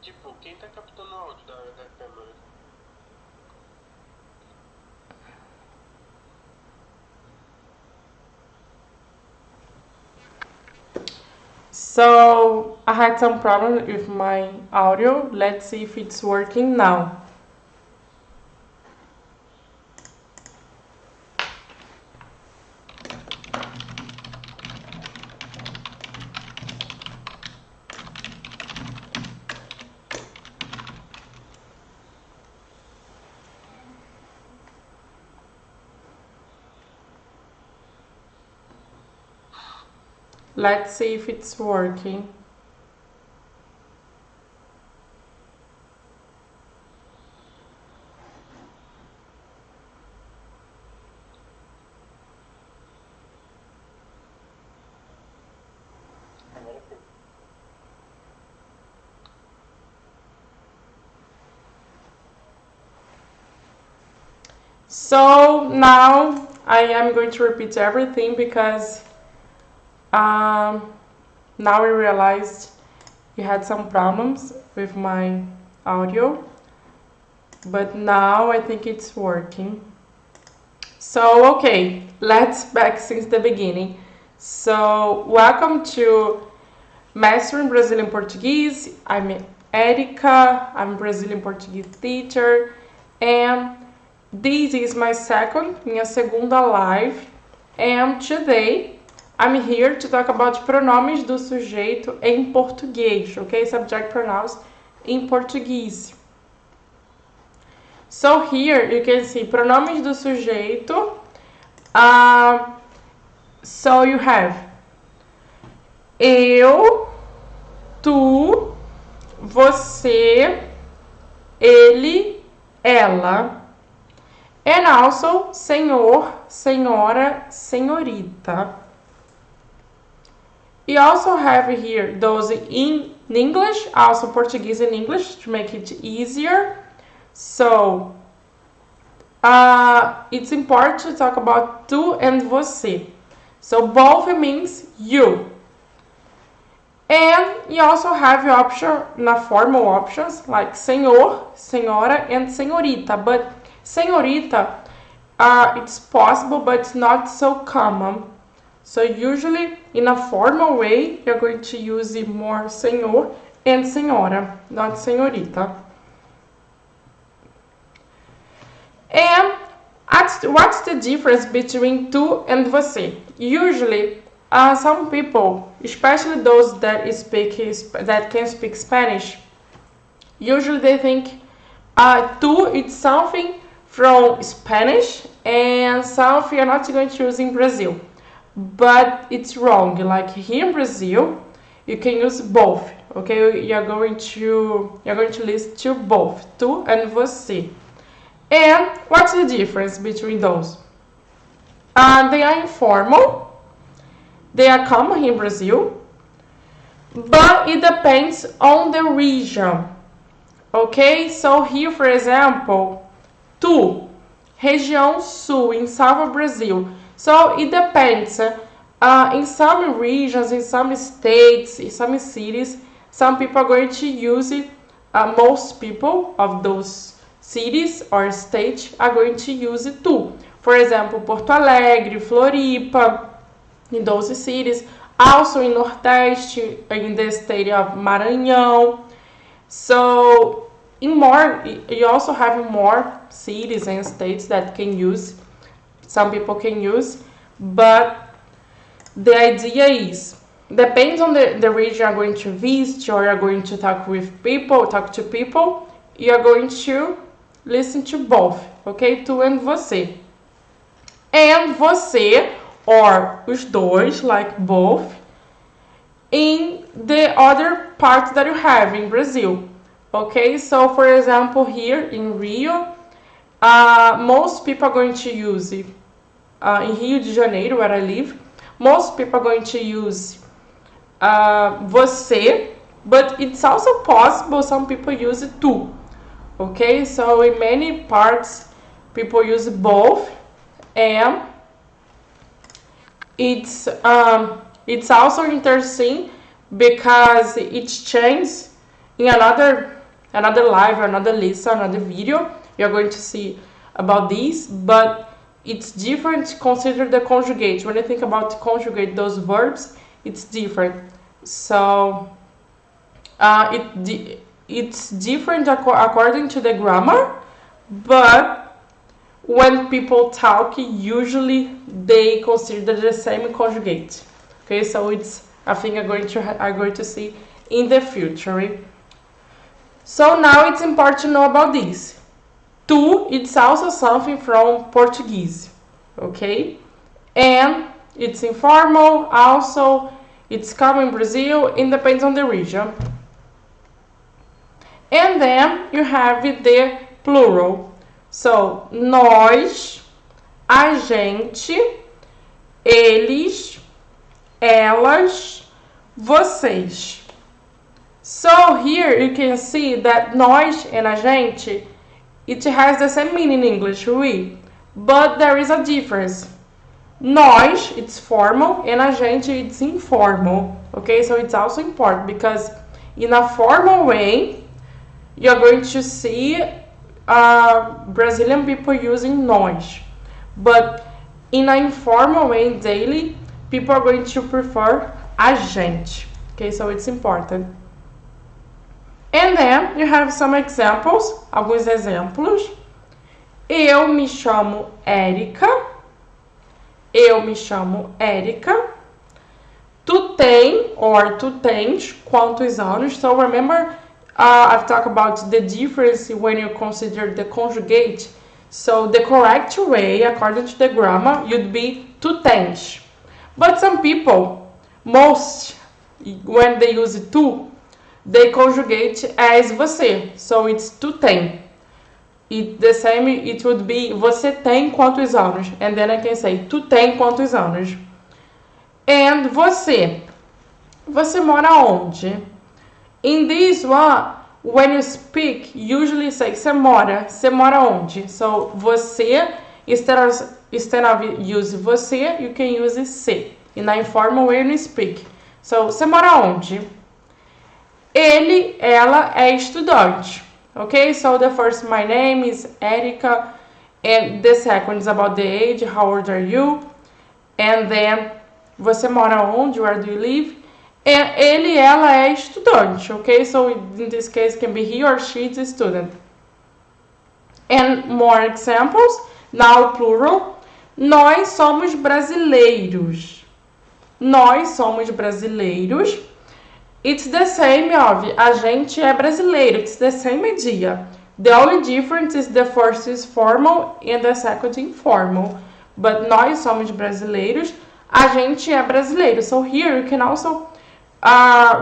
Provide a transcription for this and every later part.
Tipo, quem tá captando o áudio da câmera? So I had some problem with my audio. Let's see if it's working now. Let's see if it's working. So now I am going to repeat everything because now I realized we had some problems with my audio, but now I think it's working. So okay, let's back since the beginning. So welcome to Mastering Brazilian Portuguese. I'm Erika, I'm a Brazilian Portuguese teacher, and this is my minha segunda live, and today I'm here to talk about pronomes do sujeito em português, okay? Subject pronouns in Portuguese. So here you can see pronomes do sujeito. So you have eu, tu, você, ele, ela. And also senhor, senhora, senhorita. We also have here those in English, also Portuguese and English to make it easier. So it's important to talk about tu and você. So both means you. And you also have the option, formal options like senhor, senhora, and senhorita. But senhorita, it's possible, but it's not so common. So usually, in a formal way, you're going to use more senhor and senhora, not senhorita. And what's the difference between tu and você? Usually, some people, especially those that can speak Spanish, usually they think tu it's something from Spanish and something you're not going to use in Brazil. But it's wrong. Like here in Brazil, you can use both. Okay, you're going to list to both, tu and você. And what's the difference between those? They are informal. They are common in Brazil, but it depends on the region. Okay, so here, for example, tu, região sul, in southern Brazil. So it depends. In some regions, in some states, in some cities, some people are going to use it. Most people of those cities or states are going to use it too. For example, Porto Alegre, Floripa, in those cities. Also in Nordeste, in the state of Maranhão. So you also have more cities and states that can use. Some people can use, but the idea is, depends on the region you're going to visit or you're going to talk to people, you're going to listen to both, okay? Tu and você. And você, or os dois, like both, in the other parts that you have in Brazil, okay? So, for example, here in Rio, most people are going to use it. In Rio de Janeiro, where I live, most people are going to use você, but it's also possible some people use it too. Okay, so in many parts, people use both, and it's also interesting because it changes in another another live, another lesson, another video. You're going to see about this, but it's different to consider the conjugate. When you think about conjugate those verbs, it's different. So it's different according to the grammar, but when people talk, usually they consider the same conjugate. Okay, so it's a thing I'm going to see in the future. So now it's important to know about this. Tu, it's also something from Portuguese, okay? And it's informal, also it's common in Brazil, it depends on the region. And then you have the plural. So, nós, a gente, eles, elas, vocês. So here you can see that nós and a gente, it has the same meaning in English, we, but there is a difference. Nós, it's formal, and a gente, it's informal. Okay, so it's also important because in a formal way, you're going to see Brazilian people using nós. But in an informal way, daily, people are going to prefer a gente. Okay, so it's important. And then you have some examples, alguns exemplos. Eu me chamo Érica. Eu me chamo Érica. Tu tem, or tu tens, quantos anos? So remember, I've talked about the difference when you consider the conjugate. So the correct way, according to the grammar, would be tu tens. But some people, most, when they use tu, they conjugate as você. So it's tu tem. The same, it would be você tem quantos anos? And then I can say tu tem quantos anos? And você. Você mora onde? In this one, when you speak, usually say você mora onde? So você, instead of use você, you can use se. In an informal way when you speak. So você mora onde? Ele, ela é estudante. Okay, so the first, my name is Erica, and the second is about the age, how old are you? And then, você mora onde? Where do you live? And ele, ela é estudante. Okay, so in this case, can be he or she is a student. And more examples, now plural. Nós somos brasileiros. Nós somos brasileiros. It's the same of a gente é brasileiro. It's the same idea. The only difference is the first is formal and the second informal. But nós somos brasileiros. A gente é brasileiro. So here you can also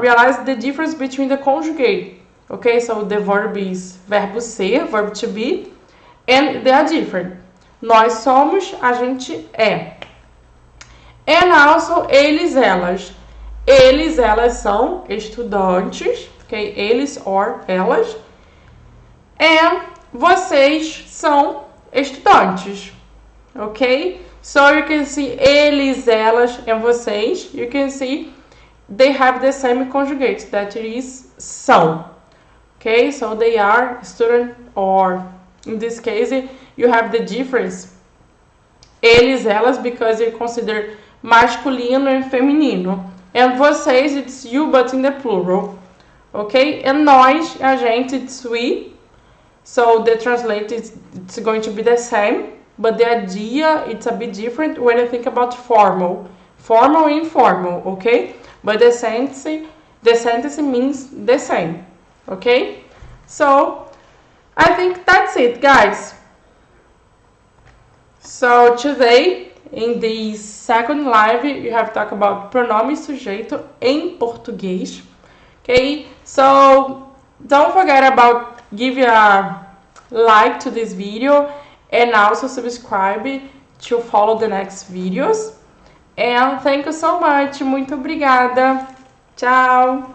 realize the difference between the conjugate. Okay, so the verb is verbo ser, verb to be, and they are different. Nós somos, a gente é. And also eles, elas. Eles, elas são estudantes, ok? Eles or elas. And vocês são estudantes, ok? So you can see eles, elas, and vocês. You can see they have the same conjugate, that is são. Okay, so they are student, or in this case, you have the difference. Eles, elas, because you consider masculino and feminino. And vocês, it's you, but in the plural. Okay? And nós, a gente, it's we. So the translate it's going to be the same. But the idea, it's a bit different when you think about formal. Formal and informal, okay? But the sentence means the same. Okay? So, I think that's it, guys. So, today, in this second live, you have talked about pronome sujeito em português. Okay, so don't forget about giving a like to this video and also subscribe to follow the next videos. And thank you so much. Muito obrigada. Tchau.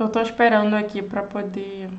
Eu tô esperando aqui pra poder